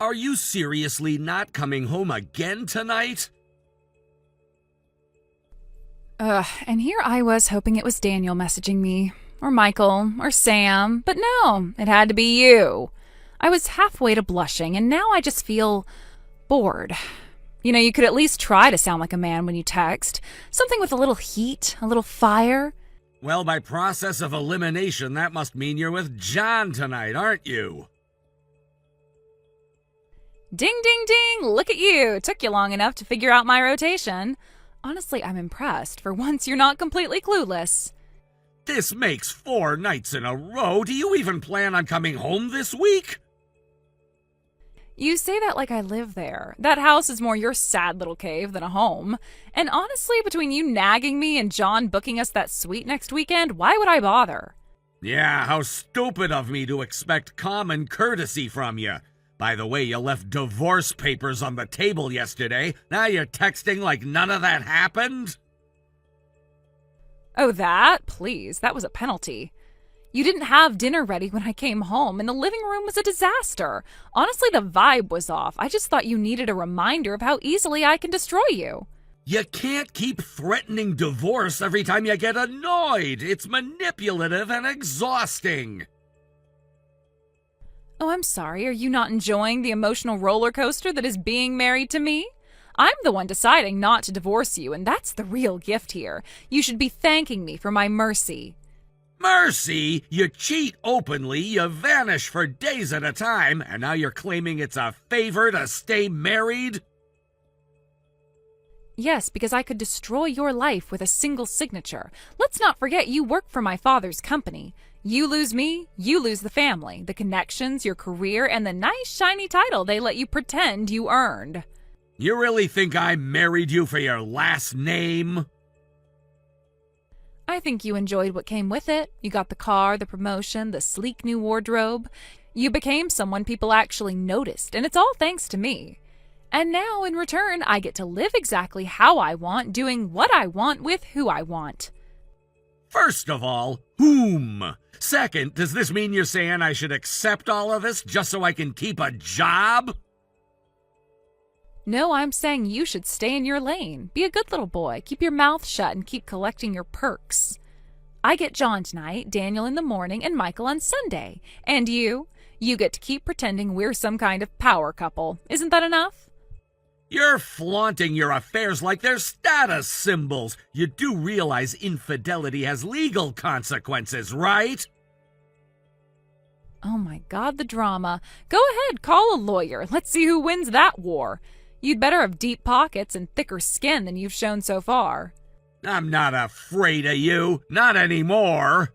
Are you seriously not coming home again tonight? And here I was hoping it was Daniel messaging me, or Michael, or Sam, but no, it had to be you. I was halfway to blushing, and now I just feel bored. You know, you could at least try to sound like a man when you text. Something with a little heat, a little fire. Well, by process of elimination, that must mean you're with John tonight, aren't you? Ding, ding, ding! Look at you! It took you long enough to figure out my rotation. Honestly, I'm impressed. For once, you're not completely clueless. This makes 4 nights in a row. Do you even plan on coming home this week? You say that like I live there. That house is more your sad little cave than a home. And honestly, between you nagging me and John booking us that suite next weekend, why would I bother? Yeah, how stupid of me to expect common courtesy from you. By the way, you left divorce papers on the table yesterday. Now you're texting like none of that happened? Oh, that? Please, that was a penalty. You didn't have dinner ready when I came home, and the living room was a disaster. Honestly, the vibe was off. I just thought you needed a reminder of how easily I can destroy you. You can't keep threatening divorce every time you get annoyed. It's manipulative and exhausting. Oh, I'm sorry. Are you not enjoying the emotional roller coaster that is being married to me? I'm the one deciding not to divorce you, and that's the real gift here. You should be thanking me for my mercy. Mercy? You cheat openly, you vanish for days at a time, and now you're claiming it's a favor to stay married? Yes, because I could destroy your life with a single signature. Let's not forget you work for my father's company. You lose me, you lose the family, the connections, your career, and the nice shiny title they let you pretend you earned. You really think I married you for your last name? I think you enjoyed what came with it. You got the car, the promotion, the sleek new wardrobe. You became someone people actually noticed, and it's all thanks to me. And now, in return, I get to live exactly how I want, doing what I want with who I want. First of all, whom? Second, does this mean you're saying I should accept all of this just so I can keep a job? No, I'm saying you should stay in your lane. Be a good little boy. Keep your mouth shut and keep collecting your perks. I get John tonight, Daniel in the morning, and Michael on Sunday. And you? You get to keep pretending we're some kind of power couple. Isn't that enough? You're flaunting your affairs like they're status symbols. You do realize infidelity has legal consequences, right? Oh my God, the drama. Go ahead, call a lawyer. Let's see who wins that war. You'd better have deep pockets and thicker skin than you've shown so far. I'm not afraid of you. Not anymore.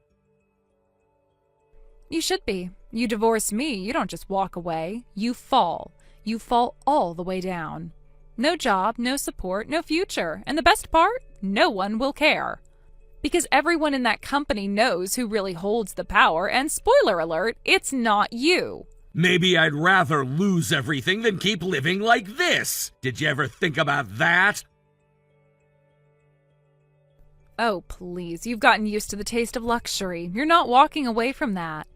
You should be. You divorce me, you don't just walk away. You fall. You fall all the way down. No job, no support, no future. And the best part? No one will care. Because everyone in that company knows who really holds the power, and spoiler alert, it's not you. Maybe I'd rather lose everything than keep living like this. Did you ever think about that? Oh, please, you've gotten used to the taste of luxury. You're not walking away from that.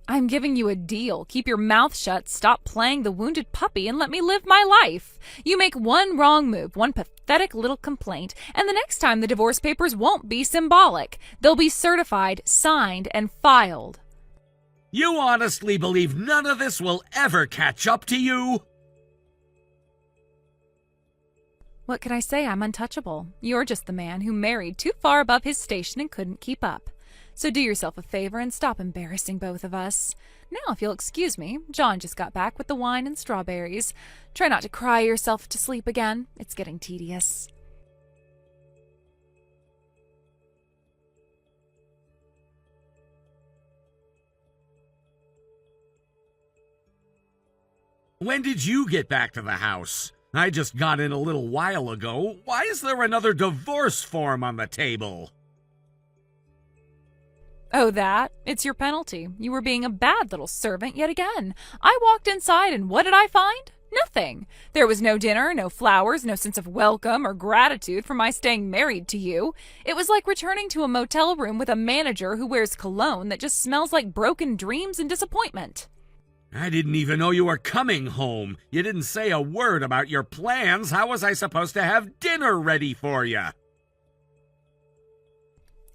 I'm giving you a deal. Keep your mouth shut, stop playing the wounded puppy, and let me live my life. You make one wrong move, one pathetic little complaint, and the next time the divorce papers won't be symbolic. They'll be certified, signed, and filed. You honestly believe none of this will ever catch up to you? What can I say? I'm untouchable. You're just the man who married too far above his station and couldn't keep up. So do yourself a favor and stop embarrassing both of us. Now, if you'll excuse me, John just got back with the wine and strawberries. Try not to cry yourself to sleep again. It's getting tedious. When did you get back to the house? I just got in a little while ago. Why is there another divorce form on the table? Oh, that? It's your penalty. You were being a bad little servant yet again. I walked inside and what did I find? Nothing. There was no dinner, no flowers, no sense of welcome or gratitude for my staying married to you. It was like returning to a motel room with a manager who wears cologne that just smells like broken dreams and disappointment. I didn't even know you were coming home. You didn't say a word about your plans. How was I supposed to have dinner ready for you?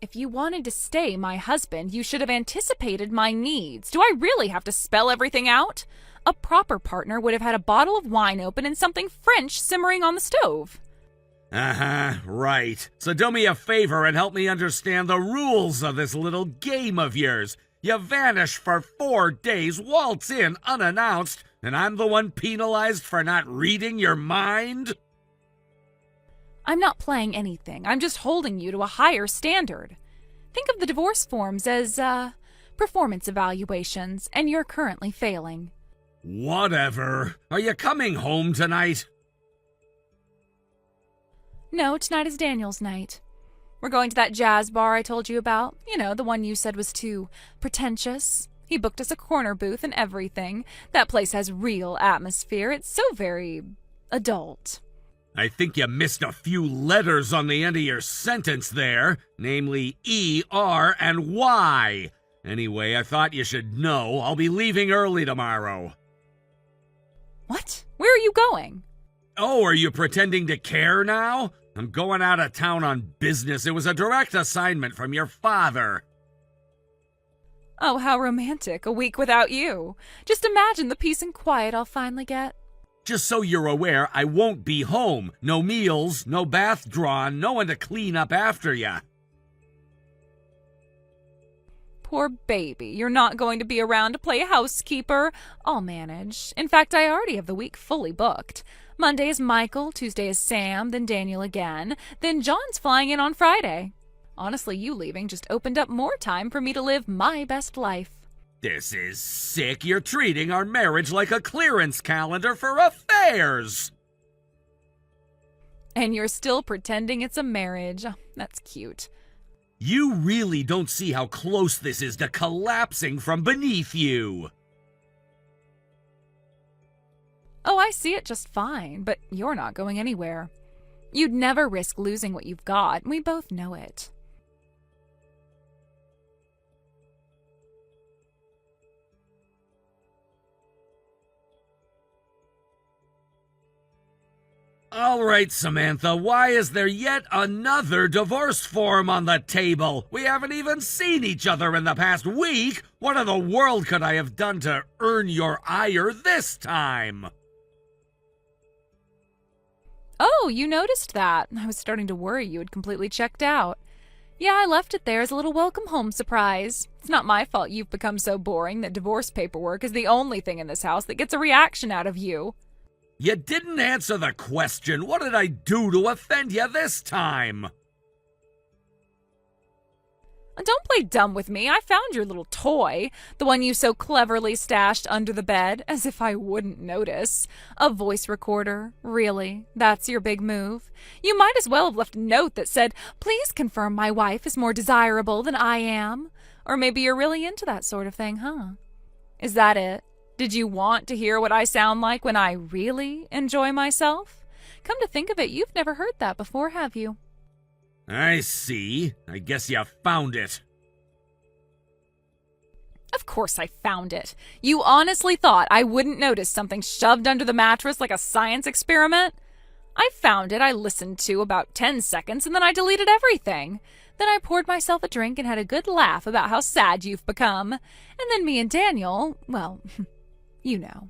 If you wanted to stay my husband, you should have anticipated my needs. Do I really have to spell everything out? A proper partner would have had a bottle of wine open and something French simmering on the stove. Right. So do me a favor and help me understand the rules of this little game of yours. You vanish for 4 days, waltz in unannounced, and I'm the one penalized for not reading your mind? I'm not playing anything. I'm just holding you to a higher standard. Think of the divorce forms as, performance evaluations, and you're currently failing. Whatever. Are you coming home tonight? No, tonight is Daniel's night. We're going to that jazz bar I told you about. You know, the one you said was too pretentious. He booked us a corner booth and everything. That place has real atmosphere. It's so very adult. I think you missed a few letters on the end of your sentence there, namely E, R, and Y. Anyway, I thought you should know. I'll be leaving early tomorrow. What? Where are you going? Oh, are you pretending to care now? I'm going out of town on business. It was a direct assignment from your father. Oh, how romantic. A week without you. Just imagine the peace and quiet I'll finally get. Just so you're aware, I won't be home. No meals, no bath drawn, no one to clean up after ya. Poor baby. You're not going to be around to play housekeeper. I'll manage. In fact, I already have the week fully booked. Monday is Michael, Tuesday is Sam, then Daniel again, then John's flying in on Friday. Honestly, you leaving just opened up more time for me to live my best life. This is sick. You're treating our marriage like a clearance calendar for affairs. And you're still pretending it's a marriage. Oh, that's cute. You really don't see how close this is to collapsing from beneath you. Oh, I see it just fine, but you're not going anywhere. You'd never risk losing what you've got. We both know it. All right, Samantha, why is there yet another divorce form on the table? We haven't even seen each other in the past week. What in the world could I have done to earn your ire this time? Oh, you noticed that. I was starting to worry you had completely checked out. Yeah, I left it there as a little welcome home surprise. It's not my fault you've become so boring that divorce paperwork is the only thing in this house that gets a reaction out of you. You didn't answer the question. What did I do to offend you this time? Don't play dumb with me. I found your little toy, the one you so cleverly stashed under the bed, as if I wouldn't notice. A voice recorder. Really? That's your big move? You might as well have left a note that said, "Please confirm my wife is more desirable than I am." Or maybe you're really into that sort of thing, huh? Is that it? Did you want to hear what I sound like when I really enjoy myself? Come to think of it, you've never heard that before, have you? I see. I guess you found it. Of course I found it. You honestly thought I wouldn't notice something shoved under the mattress like a science experiment? I found it, I listened to about 10 seconds, and then I deleted everything. Then I poured myself a drink and had a good laugh about how sad you've become. And then me and Daniel, well, you know.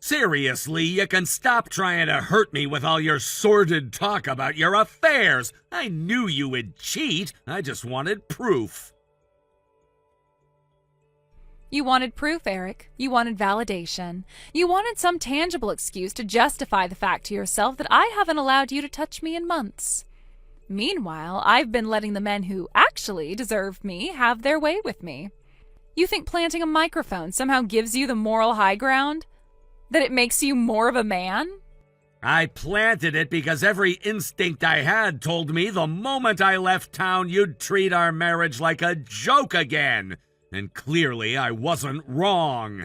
Seriously, you can stop trying to hurt me with all your sordid talk about your affairs. I knew you would cheat. I just wanted proof. You wanted proof, Eric. You wanted validation. You wanted some tangible excuse to justify the fact to yourself that I haven't allowed you to touch me in months. Meanwhile, I've been letting the men who actually deserve me have their way with me. You think planting a microphone somehow gives you the moral high ground? That it makes you more of a man? I planted it because every instinct I had told me the moment I left town you'd treat our marriage like a joke again. And clearly I wasn't wrong.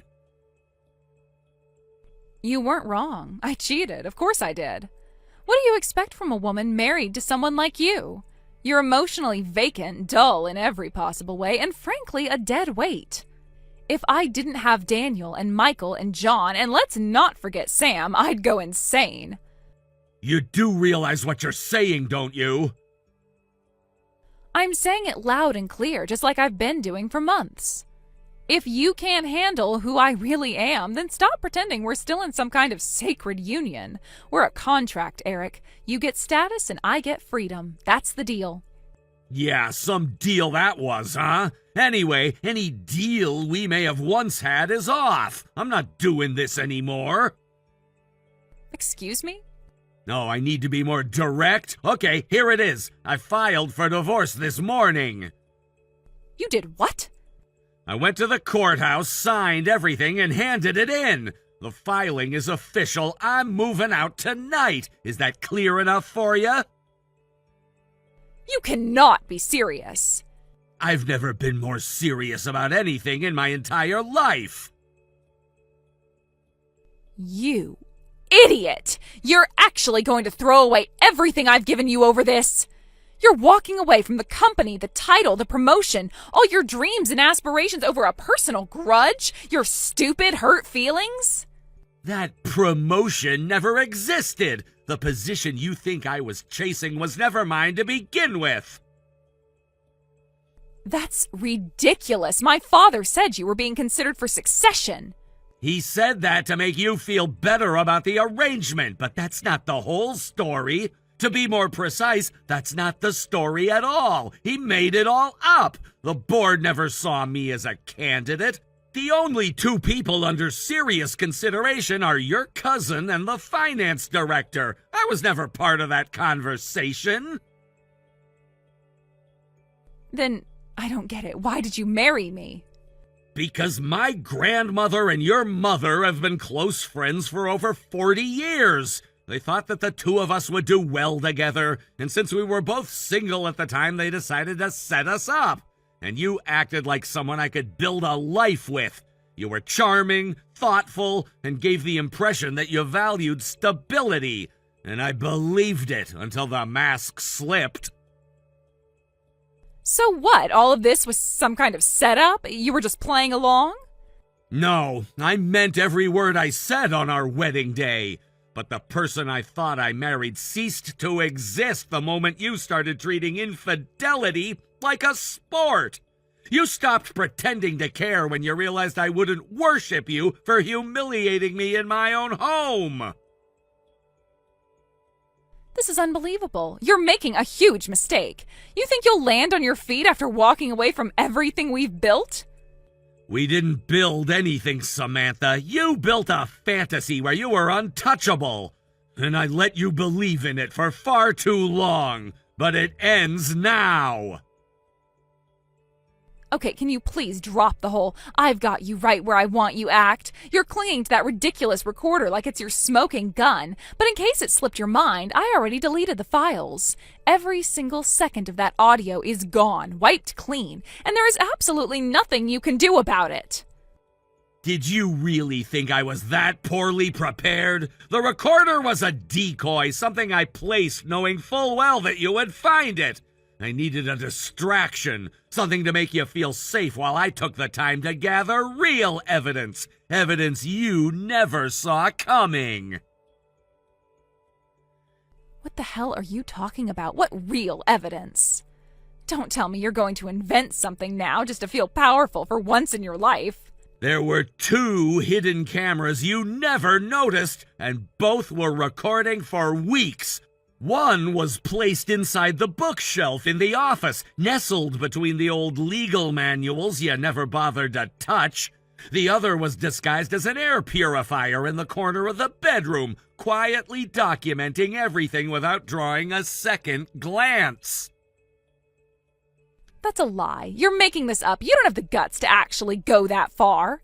You weren't wrong. I cheated. Of course I did. What do you expect from a woman married to someone like you? You're emotionally vacant, dull in every possible way, and frankly a dead weight. If I didn't have Daniel and Michael and John, and let's not forget Sam, I'd go insane. You do realize what you're saying, don't you? I'm saying it loud and clear, just like I've been doing for months. If you can't handle who I really am, then stop pretending we're still in some kind of sacred union. We're a contract, Eric. You get status and I get freedom. That's the deal. Yeah, some deal that was, huh? Anyway, any deal we may have once had is off. I'm not doing this anymore. Excuse me? No, I need to be more direct. Okay, here it is. I filed for divorce this morning. You did what? I went to the courthouse, signed everything, and handed it in. The filing is official. I'm moving out tonight. Is that clear enough for you? You cannot be serious. I've never been more serious about anything in my entire life. You idiot! You're actually going to throw away everything I've given you over this. You're walking away from the company, the title, the promotion, all your dreams and aspirations over a personal grudge? Your stupid, hurt feelings? That promotion never existed. The position you think I was chasing was never mine to begin with. That's ridiculous. My father said you were being considered for succession. He said that to make you feel better about the arrangement, but that's not the whole story. To be more precise, that's not the story at all. He made it all up. The board never saw me as a candidate. The only two people under serious consideration are your cousin and the finance director. I was never part of that conversation. Then I don't get it. Why did you marry me? Because my grandmother and your mother have been close friends for over 40 years. They thought that the two of us would do well together, and since we were both single at the time, they decided to set us up. And you acted like someone I could build a life with. You were charming, thoughtful, and gave the impression that you valued stability. And I believed it until the mask slipped. So what? All of this was some kind of setup? You were just playing along? No, I meant every word I said on our wedding day. But the person I thought I married ceased to exist the moment you started treating infidelity like a sport. You stopped pretending to care when you realized I wouldn't worship you for humiliating me in my own home. This is unbelievable. You're making a huge mistake. You think you'll land on your feet after walking away from everything we've built? We didn't build anything, Samantha. You built a fantasy where you were untouchable. And I let you believe in it for far too long. But it ends now. Okay, can you please drop the whole "I've got you right where I want you" act? You're clinging to that ridiculous recorder like it's your smoking gun. But in case it slipped your mind, I already deleted the files. Every single second of that audio is gone, wiped clean, and there is absolutely nothing you can do about it. Did you really think I was that poorly prepared? The recorder was a decoy, something I placed knowing full well that you would find it. I needed a distraction, something to make you feel safe while I took the time to gather real evidence. Evidence you never saw coming. What the hell are you talking about? What real evidence? Don't tell me you're going to invent something now just to feel powerful for once in your life. There were 2 hidden cameras you never noticed, and both were recording for weeks. One was placed inside the bookshelf in the office, nestled between the old legal manuals you never bothered to touch. The other was disguised as an air purifier in the corner of the bedroom, quietly documenting everything without drawing a second glance. That's a lie. You're making this up. You don't have the guts to actually go that far.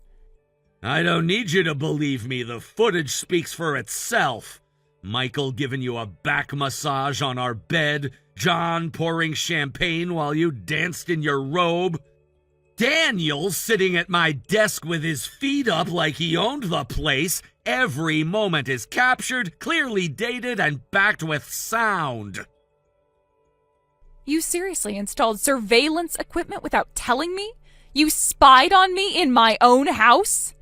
I don't need you to believe me. The footage speaks for itself. Michael giving you a back massage on our bed, John pouring champagne while you danced in your robe, Daniel sitting at my desk with his feet up like he owned the place. Every moment is captured, clearly dated, and backed with sound. You seriously installed surveillance equipment without telling me? You spied on me in my own house?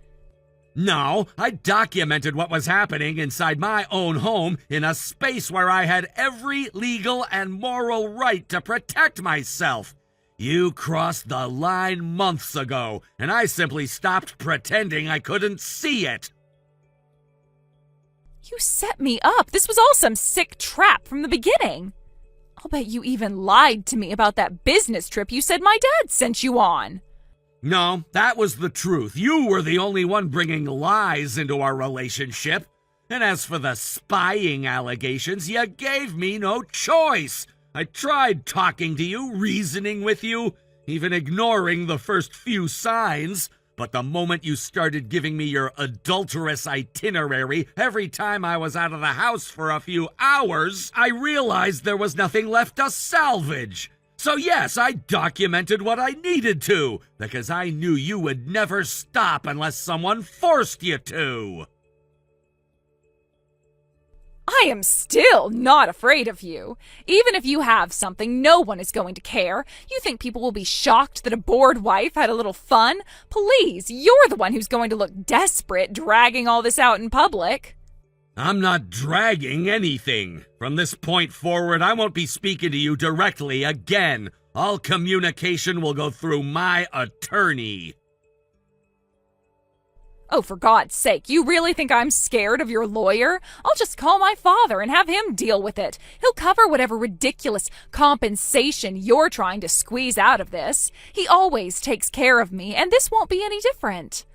No, I documented what was happening inside my own home in a space where I had every legal and moral right to protect myself. You crossed the line months ago, and I simply stopped pretending I couldn't see it. You set me up. This was all some sick trap from the beginning. I'll bet you even lied to me about that business trip you said my dad sent you on. No, that was the truth. You were the only one bringing lies into our relationship. And as for the spying allegations, you gave me no choice. I tried talking to you, reasoning with you, even ignoring the first few signs. But the moment you started giving me your adulterous itinerary every time I was out of the house for a few hours, I realized there was nothing left to salvage. So yes, I documented what I needed to, because I knew you would never stop unless someone forced you to. I am still not afraid of you. Even if you have something, no one is going to care. You think people will be shocked that a bored wife had a little fun? Please, you're the one who's going to look desperate dragging all this out in public. I'm not dragging anything. From this point forward, I won't be speaking to you directly again. All communication will go through my attorney. Oh, for God's sake, you really think I'm scared of your lawyer? I'll just call my father and have him deal with it. He'll cover whatever ridiculous compensation you're trying to squeeze out of this. He always takes care of me, and this won't be any different.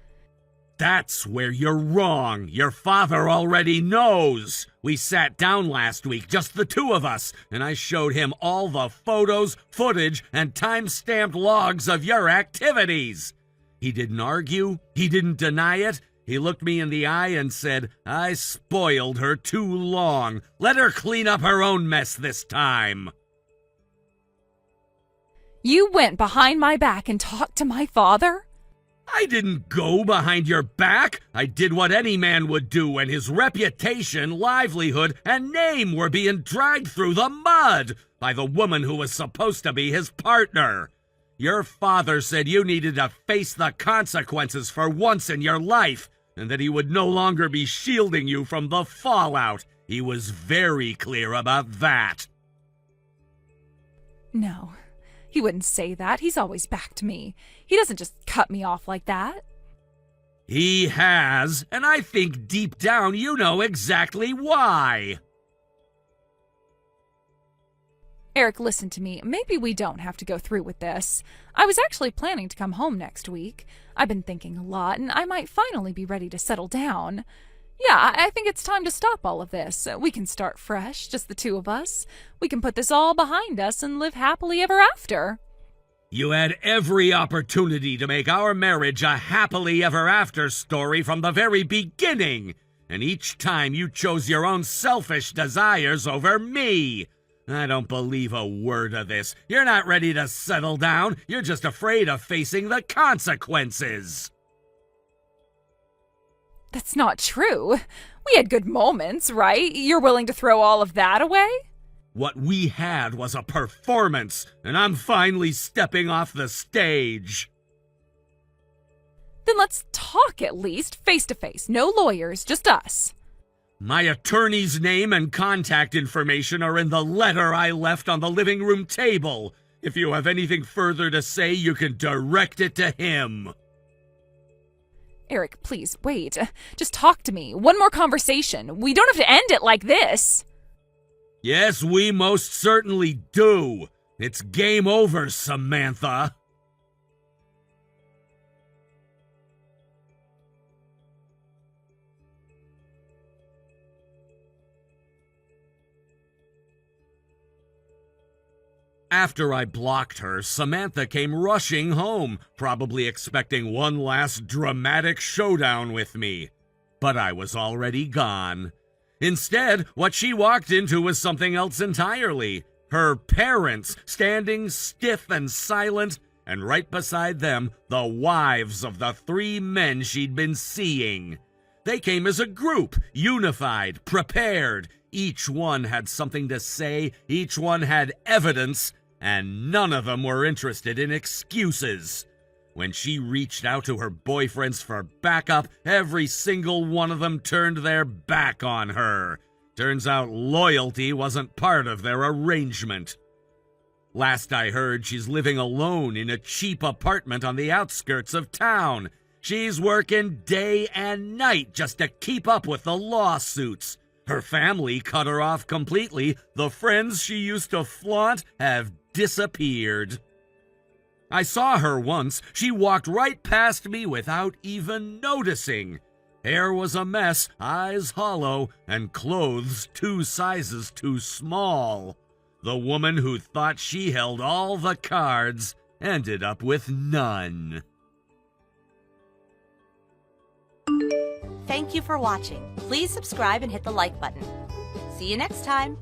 That's where you're wrong. Your father already knows. We sat down last week, just the two of us, and I showed him all the photos, footage, and time-stamped logs of your activities. He didn't argue. He didn't deny it. He looked me in the eye and said, I spoiled her too long. Let her clean up her own mess this time. You went behind my back and talked to my father? I didn't go behind your back. I did what any man would do when his reputation, livelihood, and name were being dragged through the mud by the woman who was supposed to be his partner. Your father said you needed to face the consequences for once in your life, and that he would no longer be shielding you from the fallout. He was very clear about that. No, he wouldn't say that. He's always backed me. He doesn't just cut me off like that. He has, and I think deep down you know exactly why. Eric, listen to me. Maybe we don't have to go through with this. I was actually planning to come home next week. I've been thinking a lot, and I might finally be ready to settle down. Yeah, I think it's time to stop all of this. We can start fresh, just the two of us. We can put this all behind us and live happily ever after. You had every opportunity to make our marriage a happily ever after story from the very beginning, and each time you chose your own selfish desires over me. I don't believe a word of this. You're not ready to settle down. You're just afraid of facing the consequences. That's not true. We had good moments, right? You're willing to throw all of that away? What we had was a performance, and I'm finally stepping off the stage. Then let's talk at least, face to face. No lawyers, just us. My attorney's name and contact information are in the letter I left on the living room table. If you have anything further to say, you can direct it to him. Eric, please, wait. Just talk to me. One more conversation. We don't have to end it like this. Yes, we most certainly do. It's game over, Samantha. After I blocked her, Samantha came rushing home, probably expecting one last dramatic showdown with me. But I was already gone. Instead, what she walked into was something else entirely. Her parents, standing stiff and silent, and right beside them, the wives of the three men she'd been seeing. They came as a group, unified, prepared. Each one had something to say, each one had evidence, and none of them were interested in excuses. When she reached out to her boyfriends for backup, every single one of them turned their back on her. Turns out loyalty wasn't part of their arrangement. Last I heard, she's living alone in a cheap apartment on the outskirts of town. She's working day and night just to keep up with the lawsuits. Her family cut her off completely. The friends she used to flaunt have disappeared. I saw her once. She walked right past me without even noticing. Hair was a mess, eyes hollow, and clothes 2 sizes too small. The woman who thought she held all the cards ended up with none. Thank you for watching. Please subscribe and hit the like button. See you next time.